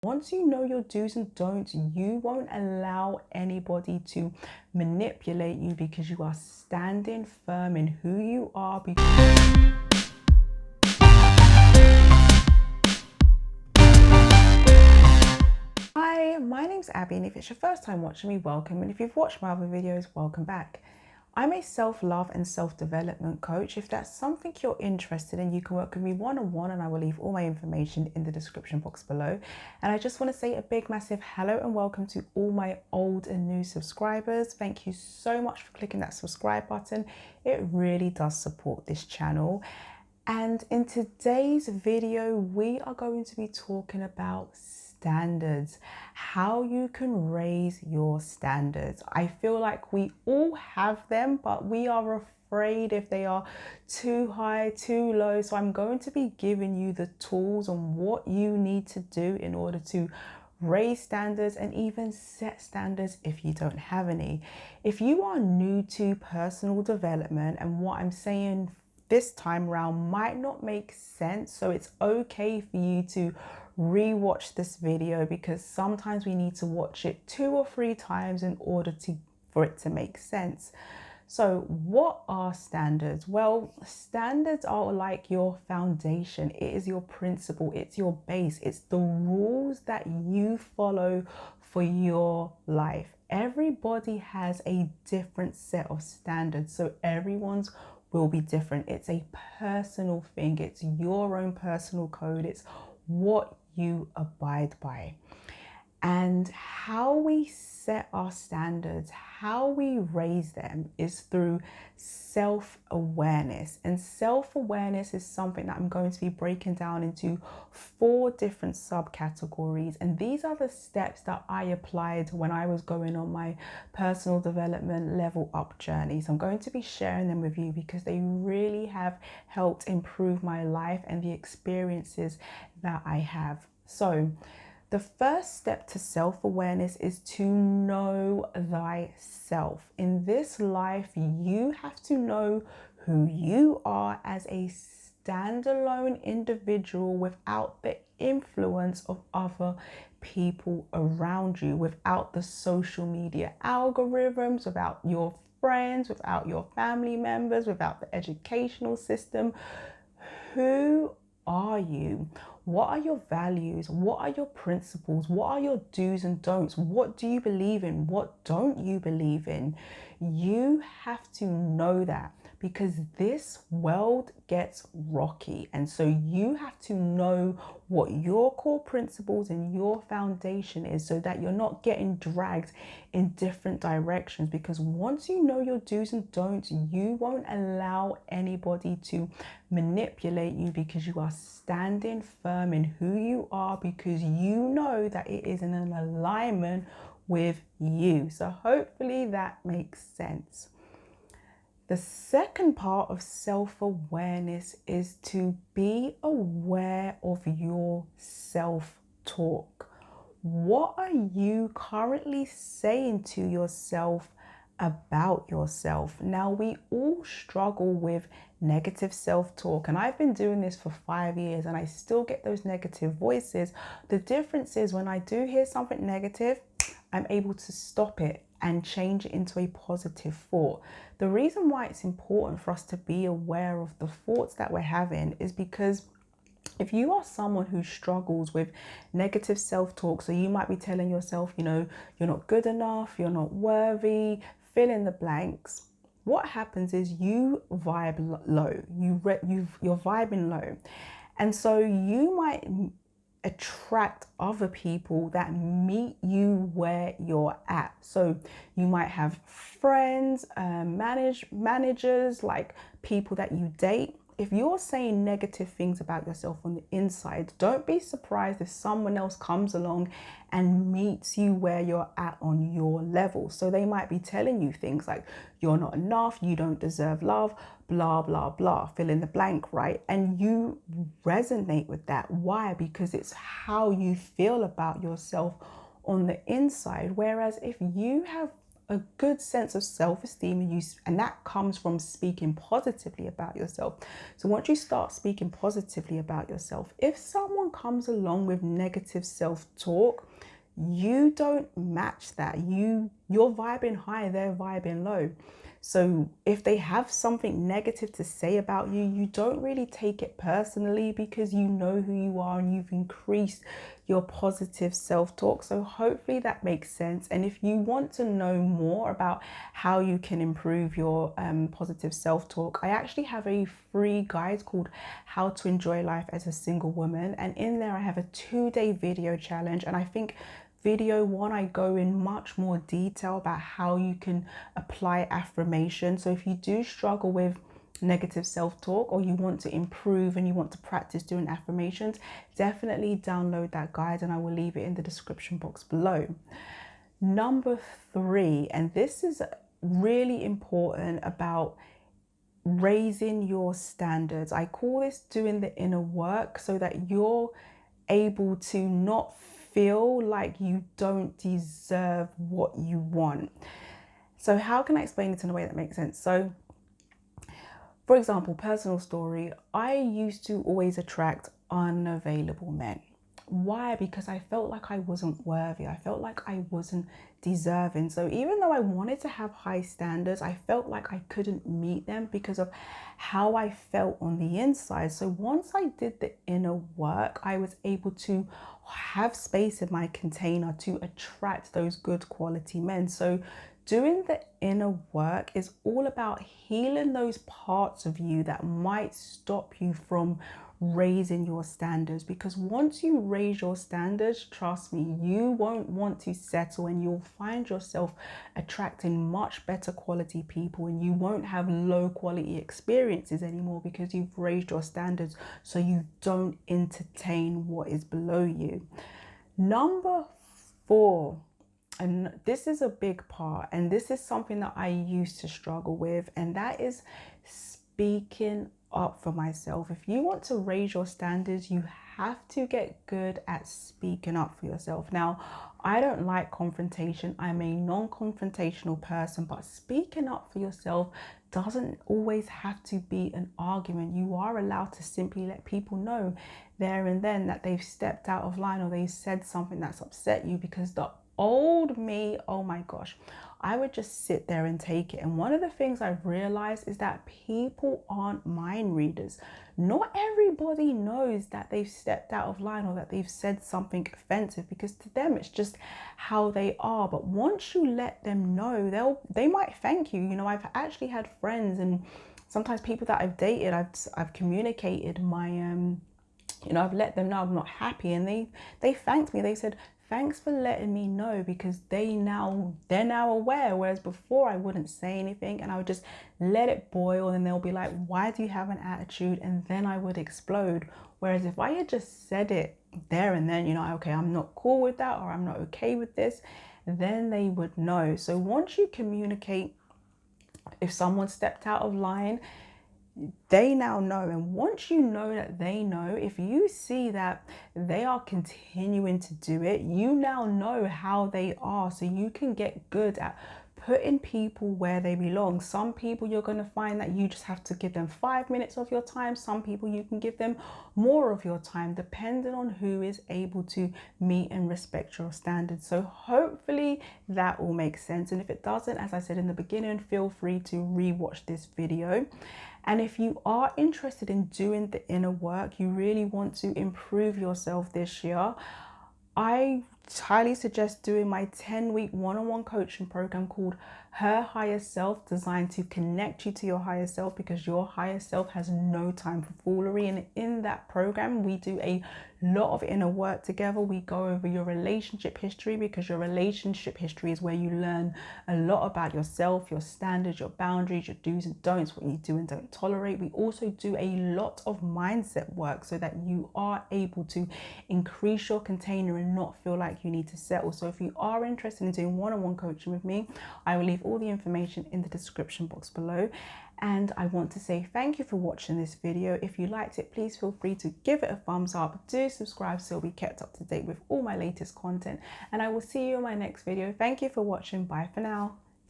Once you know your do's and don'ts, you won't allow anybody to manipulate you because you are standing firm in who you are. Hi, my name's Abby, and if it's your first time watching me, welcome. And if you've watched my other videos, welcome back. I'm a self-love and self-development coach. If that's something you're interested in, you can work with me one-on-one, and I will leave all my information in the description box below. And I just want to say a big, massive hello and welcome to all my old and new subscribers. Thank you so much for clicking that subscribe button. It really does support this channel. And in today's video, we are going to be talking about standards, how you can raise your standards. I feel like we all have them, but we are afraid if they are too high, too low. So I'm going to be giving you the tools on what you need to do in order to raise standards and even set standards if you don't have any. If you are new to personal development, and what I'm saying this time around might not make sense, so it's okay for you to rewatch this video, because sometimes we need to watch it 2 or 3 times in order for it to make sense. So what are standards? Well, standards are like your foundation. It is your principle, it's your base, it's the rules that you follow for your life. Everybody has a different set of standards, so everyone's will be different. It's a personal thing, it's your own personal code, it's what you abide by. And how we set our standards, how we raise them, is through self-awareness. And self-awareness is something that I'm going to be breaking down into 4 different subcategories. And these are the steps that I applied when I was going on my personal development level up journey. So I'm going to be sharing them with you because they really have helped improve my life and the experiences that I have. So the first step to self-awareness is to know thyself. In this life, you have to know who you are as a standalone individual without the influence of other people around you, without the social media algorithms, without your friends, without your family members, without the educational system. Who are you? What are your values? What are your principles? What are your do's and don'ts? What do you believe in? What don't you believe in? You have to know that, because this world gets rocky. And so you have to know what your core principles and your foundation is, so that you're not getting dragged in different directions. Because once you know your do's and don'ts, you won't allow anybody to manipulate you, because you are standing firm in who you are, because you know that it is in an alignment with you. So hopefully that makes sense. The second part of self-awareness is to be aware of your self-talk. What are you currently saying to yourself about yourself? Now, we all struggle with negative self-talk, and I've been doing this for 5 years and I still get those negative voices. The difference is, when I do hear something negative, I'm able to stop it and change it into a positive thought. The reason why it's important for us to be aware of the thoughts that we're having is because if you are someone who struggles with negative self-talk, so you might be telling yourself, you're not good enough, you're not worthy, fill in the blanks. What happens is you vibe low, you're vibing low. And so you might attract other people that meet you where you're at. So you might have friends, managers, like people that you date. If you're saying negative things about yourself on the inside, don't be surprised if someone else comes along and meets you where you're at on your level. So they might be telling you things like, you're not enough, you don't deserve love, blah, blah, blah, fill in the blank, right? And you resonate with that. Why? Because it's how you feel about yourself on the inside. Whereas if you have a good sense of self-esteem, and that comes from speaking positively about yourself. So once you start speaking positively about yourself, if someone comes along with negative self-talk, you don't match that. You're vibing high, they're vibing low. So if they have something negative to say about you, you don't really take it personally, because you know who you are and you've increased your positive self-talk. So hopefully that makes sense. And if you want to know more about how you can improve your positive self-talk, I actually have a free guide called How to Enjoy Life as a Single Woman. And in there I have a 2-day video challenge. And I think video 1, I go in much more detail about how you can apply affirmation. So if you do struggle with negative self-talk, or you want to improve and you want to practice doing affirmations, definitely download that guide, and I will leave it in the description box below. Number 3, and this is really important, about raising your standards. I call this doing the inner work, so that you're able to not feel like you don't deserve what you want. So how can I explain it in a way that makes sense? So for example, personal story, I used to always attract unavailable men. Why? Because I felt like I wasn't worthy. I felt like I wasn't deserving. So even though I wanted to have high standards, I felt like I couldn't meet them because of how I felt on the inside. So once I did the inner work, I was able to have space in my container to attract those good quality men. So doing the inner work is all about healing those parts of you that might stop you from raising your standards, because once you raise your standards, trust me, you won't want to settle, and you'll find yourself attracting much better quality people, and you won't have low quality experiences anymore because you've raised your standards, so you don't entertain what is below you. Number 4, and this is a big part, and this is something that I used to struggle with, and that is speaking up for myself. If you want to raise your standards, you have to get good at speaking up for yourself. Now, I don't like confrontation. I'm a non-confrontational person, but speaking up for yourself doesn't always have to be an argument. You are allowed to simply let people know there and then that they've stepped out of line, or they've said something that's upset you, because the old me, oh my gosh, I would just sit there and take it. And one of the things I've realized is that people aren't mind readers. Not everybody knows that they've stepped out of line or that they've said something offensive, because to them it's just how they are. But once you let them know, they might thank you. You know, I've actually had friends, and sometimes people that I've dated, I've communicated my you know, I've let them know I'm not happy, and they thanked me. They said, thanks for letting me know, because they're now aware. Whereas before I wouldn't say anything, and I would just let it boil, and they'll be like, why do you have an attitude? And then I would explode. Whereas if I had just said it there and then, you know, okay, I'm not cool with that, or I'm not okay with this, then they would know. So once you communicate, if someone stepped out of line, they now know. And once you know that they know, if you see that they are continuing to do it, you now know how they are, so you can get good at putting people where they belong. Some people you're going to find that you just have to give them 5 minutes of your time. Some people you can give them more of your time, depending on who is able to meet and respect your standards. So hopefully that all makes sense. And if it doesn't, as I said in the beginning, feel free to rewatch this video. And if you are interested in doing the inner work, you really want to improve yourself this year, I highly suggest doing my 10-week one-on-one coaching program called Her Higher Self, designed to connect you to your higher self, because your higher self has no time for foolery. And in that program, we do a lot of inner work together. We go over your relationship history, because your relationship history is where you learn a lot about yourself, your standards, your boundaries, your do's and don'ts, what you do and don't tolerate. We also do a lot of mindset work, so that you are able to increase your container and not feel like you need to settle. So if you are interested in doing one-on-one coaching with me, I will leave all the information in the description box below. And I want to say thank you for watching this video. If you liked it, please feel free to give it a thumbs up. Do subscribe so you'll be kept up to date with all my latest content. And I will see you in my next video. Thank you for watching. Bye for now.